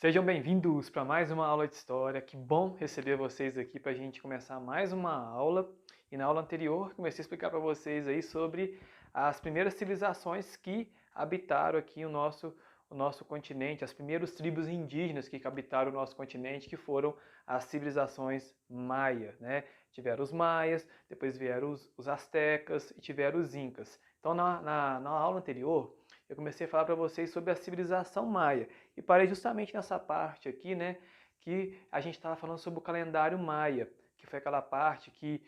Sejam bem-vindos para mais uma aula de história. Que bom receber vocês aqui para a gente começar mais uma aula. E na aula anterior comecei a explicar para vocês aí sobre as primeiras civilizações que habitaram aqui o nosso continente, as primeiras tribos indígenas que habitaram o nosso continente, que foram as civilizações maia, né? Tiveram os maias, depois vieram os astecas e tiveram os incas. Então na aula anterior eu comecei a falar para vocês sobre a civilização maia. E parei justamente nessa parte aqui, né, que a gente estava falando sobre o calendário maia, que foi aquela parte que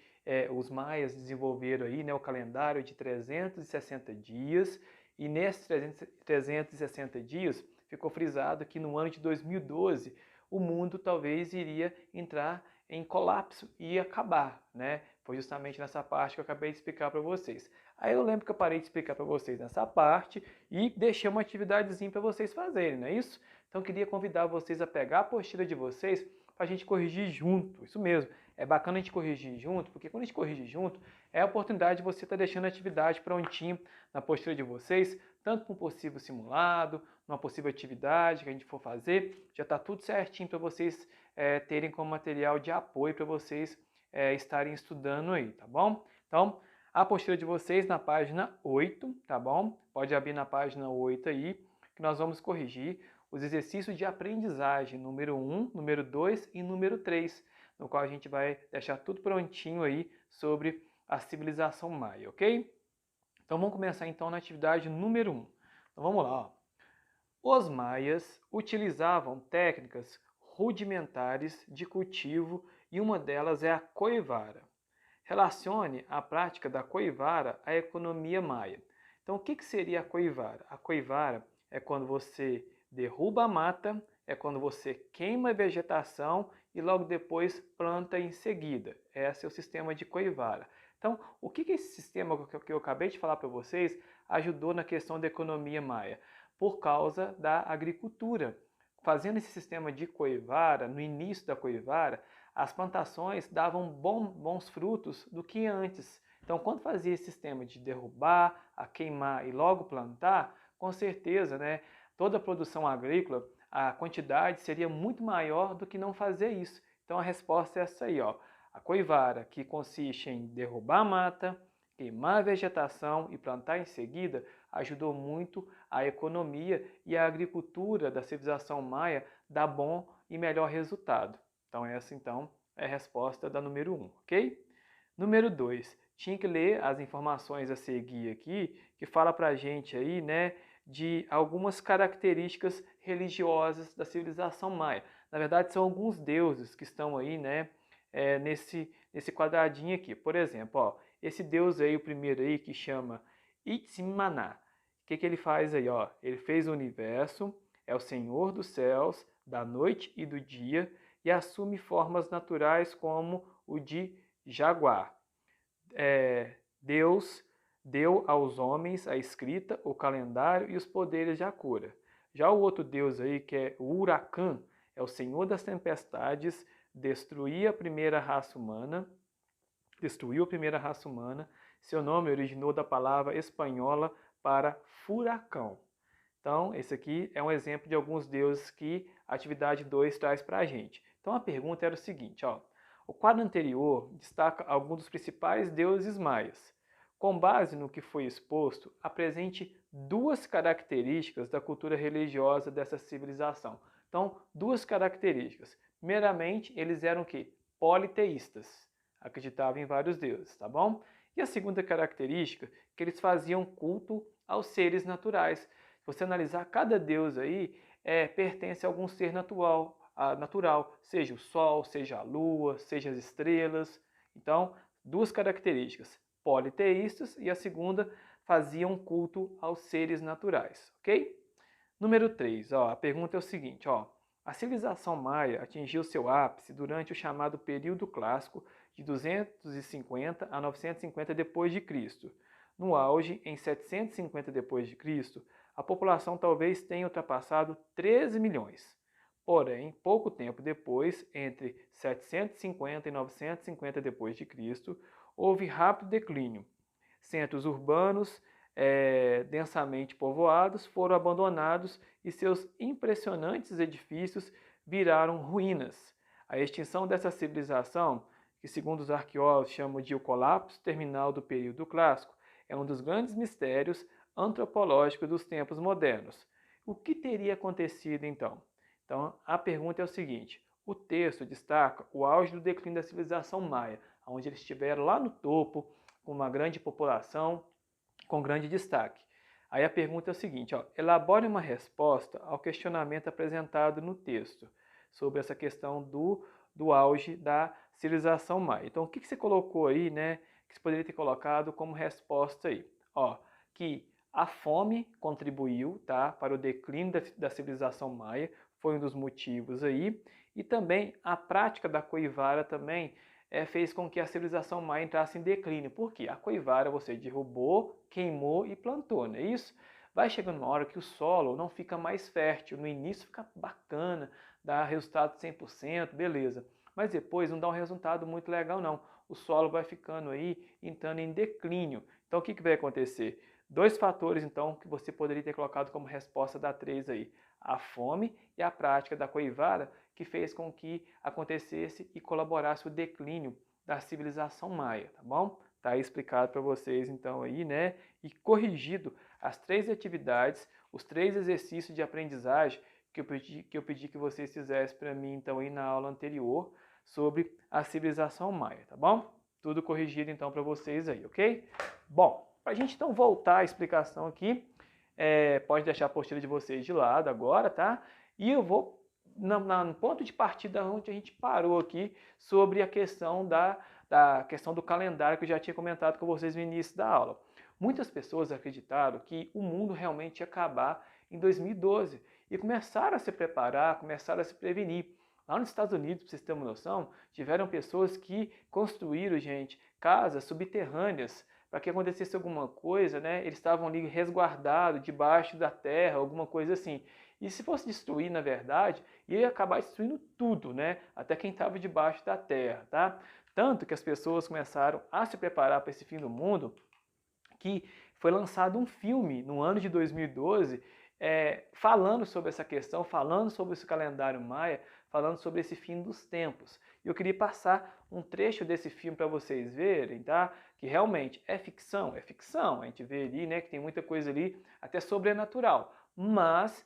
os maias desenvolveram aí, né, o calendário de 360 dias, e nesses 360 dias ficou frisado que no ano de 2012 o mundo talvez iria entrar em colapso e acabar, né? Foi justamente nessa parte que eu acabei de explicar para vocês. Aí eu lembro que eu parei de explicar para vocês nessa parte e deixei uma atividadezinha para vocês fazerem, não é isso? Então eu queria convidar vocês a pegar a apostila de vocês para a gente corrigir junto. Isso mesmo, é bacana a gente corrigir junto, porque quando a gente corrige junto, é a oportunidade de você estar deixando a atividade prontinha na apostila de vocês, tanto para um possível simulado, numa possível atividade que a gente for fazer, já está tudo certinho para vocês terem como material de apoio para vocês estarem estudando aí, tá bom? Então, a apostila de vocês na página 8, tá bom? Pode abrir na página 8 aí, que nós vamos corrigir os exercícios de aprendizagem, número 1, número 2 e número 3, no qual a gente vai deixar tudo prontinho aí sobre a civilização maia, ok? Então vamos começar então na atividade número 1. Então vamos lá, ó. Os maias utilizavam técnicas rudimentares de cultivo e uma delas é a coivara. Relacione a prática da coivara à economia maia. Então, o que seria a coivara? A coivara é quando você derruba a mata, é quando você queima a vegetação e logo depois planta em seguida. Esse é o sistema de coivara. Então, o que esse sistema que eu acabei de falar para vocês ajudou na questão da economia maia? Por causa da agricultura. Fazendo esse sistema de coivara, no início da coivara, as plantações davam bons frutos do que antes. Então, quando fazia esse sistema de derrubar, a queimar e logo plantar, com certeza, né, toda a produção agrícola, a quantidade seria muito maior do que não fazer isso. Então, a resposta é essa aí, ó. A coivara, que consiste em derrubar a mata, queimar a vegetação e plantar em seguida, ajudou muito a economia e a agricultura da civilização maia dar bom e melhor resultado. Então essa então é a resposta da número 1, ok? Número 2, tinha que ler as informações a seguir aqui, que fala para a gente aí, né, de algumas características religiosas da civilização maia. Na verdade, são alguns deuses que estão aí, né, nesse quadradinho aqui. Por exemplo, ó, esse deus aí, o primeiro aí, que chama Itzimana. O que ele faz aí? Ó? Ele fez o universo, é o Senhor dos céus, da noite e do dia, e assume formas naturais como o de jaguar. Deus deu aos homens a escrita, o calendário e os poderes de Akura. Já o outro deus aí, que é o Huracan, é o senhor das tempestades, destruiu a primeira raça humana. Seu nome originou da palavra espanhola para furacão. Então, esse aqui é um exemplo de alguns deuses que a atividade 2 traz para a gente. Então, a pergunta era o seguinte, ó. O quadro anterior destaca alguns dos principais deuses maias. Com base no que foi exposto, apresente duas características da cultura religiosa dessa civilização. Então, duas características. Primeiramente, eles eram o quê? Politeístas. Acreditavam em vários deuses, tá bom? E a segunda característica, que eles faziam culto aos seres naturais. Se você analisar, cada deus aí pertence a algum ser natural, seja o sol, seja a lua, seja as estrelas. Então, duas características, politeístas, e a segunda, faziam culto aos seres naturais, ok? Número 3, ó, a pergunta é o seguinte, ó. A civilização maia atingiu seu ápice durante o chamado período clássico de 250 a 950 d.C. No auge, em 750 d.C., a população talvez tenha ultrapassado 13 milhões. Porém, pouco tempo depois, entre 750 e 950 d.C., houve rápido declínio. Centros urbanos densamente povoados foram abandonados e seus impressionantes edifícios viraram ruínas. A extinção dessa civilização, que segundo os arqueólogos chamam de o colapso terminal do período clássico, é um dos grandes mistérios antropológicos dos tempos modernos. O que teria acontecido então? Então, a pergunta é o seguinte: o texto destaca o auge do declínio da civilização maia, onde eles estiveram lá no topo, com uma grande população, com grande destaque. Aí a pergunta é o seguinte: elabore uma resposta ao questionamento apresentado no texto sobre essa questão do auge da civilização maia. Então, o que você colocou aí, né, que você poderia ter colocado como resposta aí? Que a fome contribuiu, tá, para o declínio da civilização maia, foi um dos motivos aí, e também a prática da coivara também fez com que a civilização maia entrasse em declínio. Por quê? A coivara você derrubou, queimou e plantou, não é isso? Vai chegando uma hora que o solo não fica mais fértil. No início fica bacana, dá resultado 100%, beleza. Mas depois não dá um resultado muito legal não. O solo vai ficando aí, entrando em declínio. Então o que vai acontecer? Dois fatores então que você poderia ter colocado como resposta da 3 aí. A fome e a prática da coivara, que fez com que acontecesse e colaborasse o declínio da civilização maia, tá bom? Tá aí explicado para vocês então aí, né? E corrigido as 3 atividades, os 3 exercícios de aprendizagem que eu pedi que vocês fizessem para mim então aí na aula anterior sobre a civilização maia, tá bom? Tudo corrigido então para vocês aí, ok? Bom, para a gente então voltar à explicação aqui, pode deixar a apostila de vocês de lado agora, tá? E eu vou no ponto de partida onde a gente parou aqui sobre a questão da questão do calendário que eu já tinha comentado com vocês no início da aula. Muitas pessoas acreditaram que o mundo realmente ia acabar em 2012 e começaram a se preparar, começaram a se prevenir. Lá nos Estados Unidos, para vocês terem uma noção, tiveram pessoas que construíram, gente, casas subterrâneas para que acontecesse alguma coisa, né? Eles estavam ali resguardados debaixo da terra, alguma coisa assim. E se fosse destruir, na verdade, ia acabar destruindo tudo, né? Até quem estava debaixo da terra, tá? Tanto que as pessoas começaram a se preparar para esse fim do mundo, que foi lançado um filme no ano de 2012, falando sobre essa questão, falando sobre esse calendário maia, falando sobre esse fim dos tempos. E eu queria passar um trecho desse filme para vocês verem, tá? Que realmente é ficção, a gente vê ali, né, que tem muita coisa ali, até sobrenatural, mas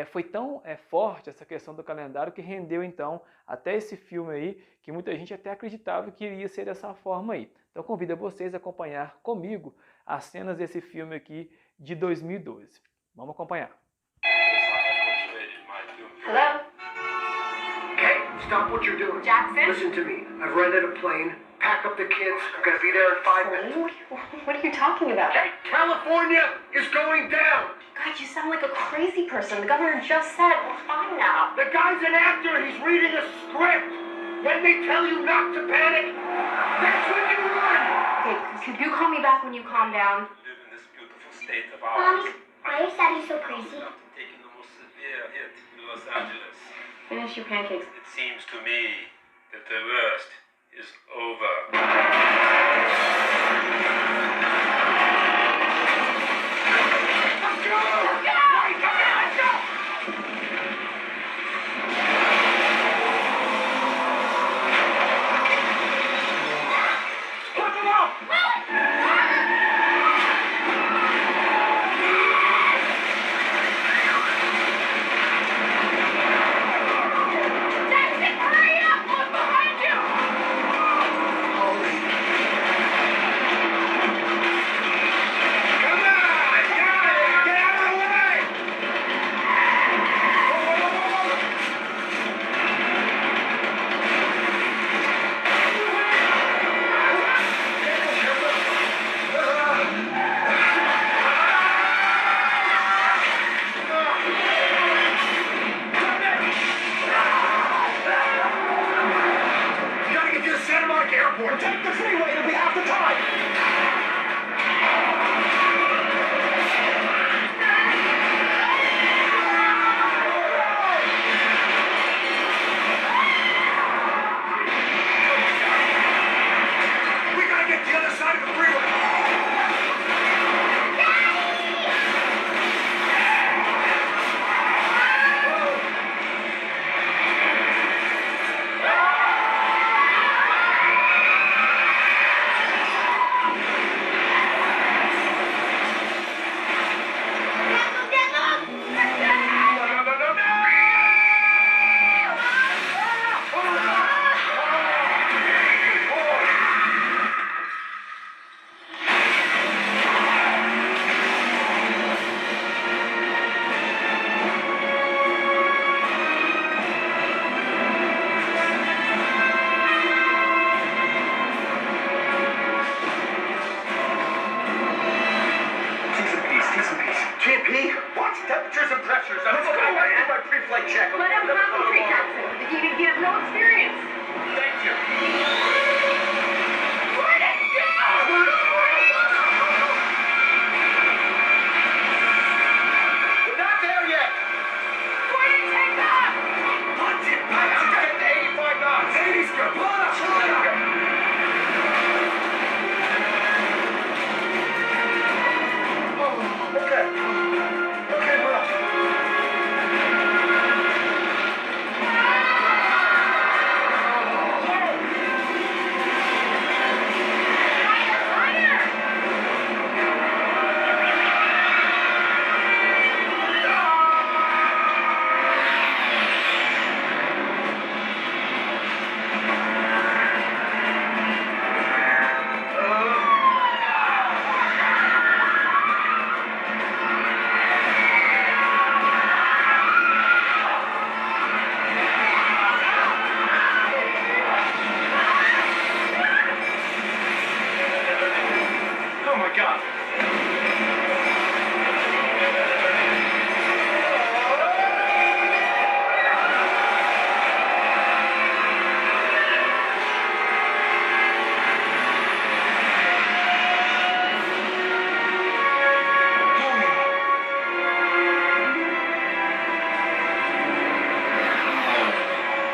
foi tão forte essa questão do calendário que rendeu então até esse filme aí, que muita gente até acreditava que iria ser dessa forma aí. Então convido vocês a acompanhar comigo as cenas desse filme aqui de 2012. Vamos acompanhar. Hello? Okay, stop what you're doing. Jackson? Listen to me. I've rented a plane. Pack up the kids. I'm gonna be there in 5 minutes. What are you talking about? Hey, California is going down! God, you sound like a crazy person. The governor just said we're fine now. The guy's an actor. He's reading a script. When they tell you not to panic, that's when you run! Okay, could you call me back when you calm down? Live in this beautiful state of ours. Mommy, why is Daddy so crazy? Taking the most severe hit in Los Angeles. Finish your pancakes. It seems to me that the worst is over. Let's go! Let's go! Right, come here, let's go! Buckle up! Jackson, hurry up! Look behind you! Holy Temperatures and pressures. Let's go. I did my pre-flight check. Let him concentrate, Captain. He has no experience. Thank you. Where'd it go? We're not there yet. Where'd it take off? Punch it. Let's get to 85 knots. 80's good. Pull it up. Okay. Okay, well. Oh my God.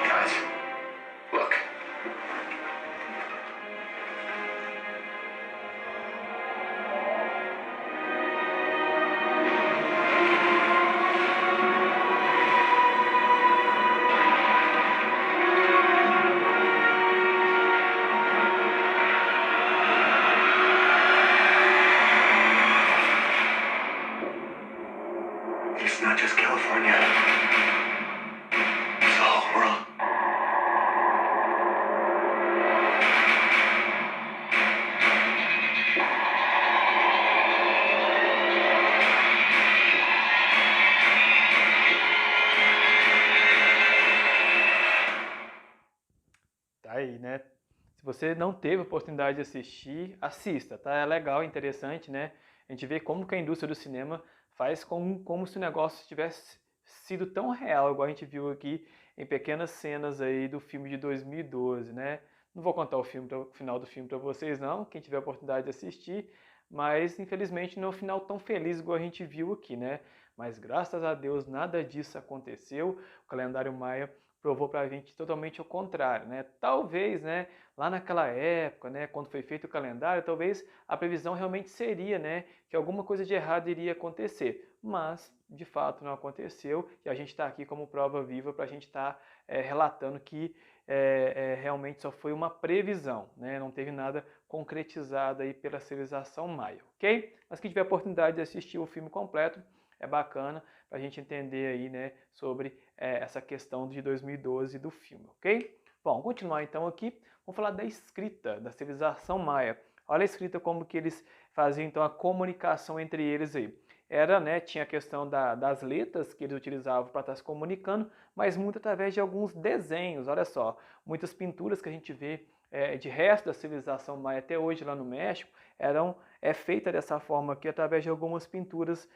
Guys, look. It's not just California. It's the whole world. Tá aí, né? Se você não teve a oportunidade de assistir, assista, tá? É legal, interessante, né? A gente vê como que a indústria do cinema faz como se o negócio tivesse sido tão real, igual a gente viu aqui em pequenas cenas aí do filme de 2012, né? Não vou contar o final do filme para vocês não, quem tiver a oportunidade de assistir, mas infelizmente não é um final tão feliz igual a gente viu aqui, né? Mas graças a Deus nada disso aconteceu, o calendário Maia provou para a gente totalmente o contrário, né? Talvez, né, lá naquela época, né, quando foi feito o calendário, talvez a previsão realmente seria, né, que alguma coisa de errado iria acontecer, mas de fato não aconteceu e a gente está aqui como prova viva para a gente estar relatando que realmente só foi uma previsão, né? Não teve nada concretizado aí pela civilização maia, ok? Mas quem tiver a oportunidade de assistir o filme completo, é bacana para a gente entender aí, né, sobre essa questão de 2012 do filme, ok? Bom, continuar então aqui, vamos falar da escrita da civilização maia. Olha a escrita como que eles faziam então a comunicação entre eles aí. Era, né, tinha a questão das letras que eles utilizavam para estar se comunicando, mas muito através de alguns desenhos, olha só. Muitas pinturas que a gente vê de resto da civilização maia até hoje lá no México é feita dessa forma aqui através de algumas pinturas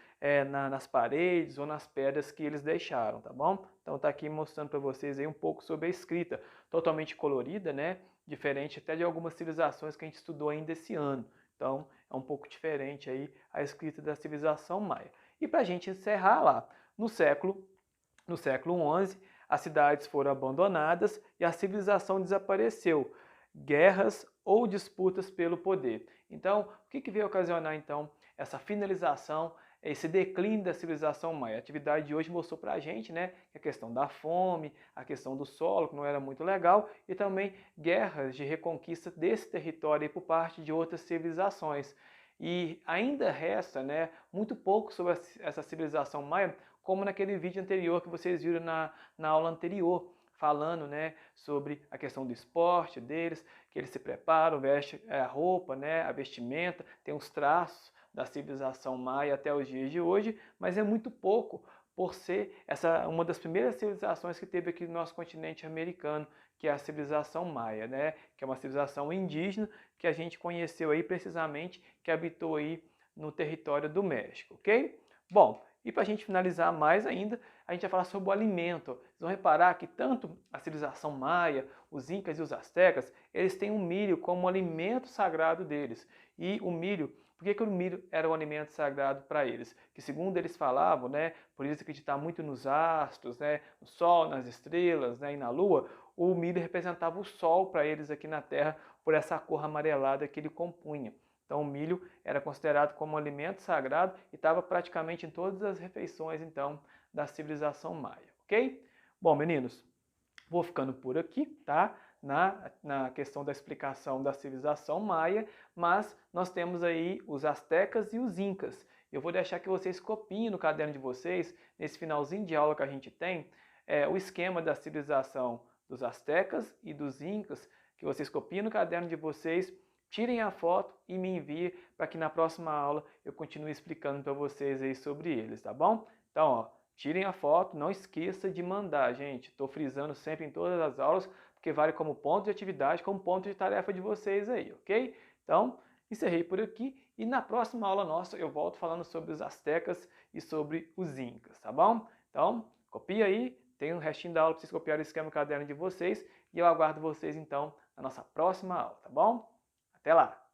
nas paredes ou nas pedras que eles deixaram, tá bom? Então tá aqui mostrando para vocês aí um pouco sobre a escrita, totalmente colorida, né? Diferente até de algumas civilizações que a gente estudou ainda esse ano. Então é um pouco diferente aí a escrita da civilização maia. E para a gente encerrar lá, no século XI, as cidades foram abandonadas e a civilização desapareceu. Guerras ou disputas pelo poder. Então, o que veio ocasionar então essa finalização, esse declínio da civilização maia? A atividade de hoje mostrou para a gente, né, a questão da fome, a questão do solo, que não era muito legal, e também guerras de reconquista desse território por parte de outras civilizações. E ainda resta, né, muito pouco sobre essa civilização maia, como naquele vídeo anterior que vocês viram na aula anterior, falando, né, sobre a questão do esporte deles, que eles se preparam, vestem a roupa, né, a vestimenta, tem os traços da civilização maia até os dias de hoje, mas é muito pouco por ser uma das primeiras civilizações que teve aqui no nosso continente americano, que é a civilização maia, né, que é uma civilização indígena que a gente conheceu aí precisamente, que habitou aí no território do México, ok? Bom, E para a gente finalizar mais ainda, a gente vai falar sobre o alimento. Vocês vão reparar que tanto a civilização maia, os incas e os astecas, eles têm o milho como alimento sagrado deles. E o milho, por que o milho era um alimento sagrado para eles? Que segundo eles falavam, né, por eles acreditar muito nos astros, né, no sol, nas estrelas, né, e na lua, o milho representava o sol para eles aqui na Terra por essa cor amarelada que ele compunha. Então o milho era considerado como um alimento sagrado e estava praticamente em todas as refeições então da civilização maia, ok? Bom, meninos, vou ficando por aqui, tá? Na questão da explicação da civilização maia, mas nós temos aí os astecas e os incas. Eu vou deixar que vocês copiem no caderno de vocês, nesse finalzinho de aula que a gente tem, o esquema da civilização dos astecas e dos incas, que vocês copiem no caderno de vocês, tirem a foto e me enviem para que na próxima aula eu continue explicando para vocês aí sobre eles, tá bom? Então, ó, tirem a foto, não esqueça de mandar, gente. Estou frisando sempre em todas as aulas, porque vale como ponto de atividade, como ponto de tarefa de vocês aí, ok? Então, encerrei por aqui e na próxima aula nossa eu volto falando sobre os astecas e sobre os incas, tá bom? Então, copia aí, tem um restinho da aula para vocês copiarem o esquema no caderno de vocês e eu aguardo vocês então na nossa próxima aula, tá bom? Até lá!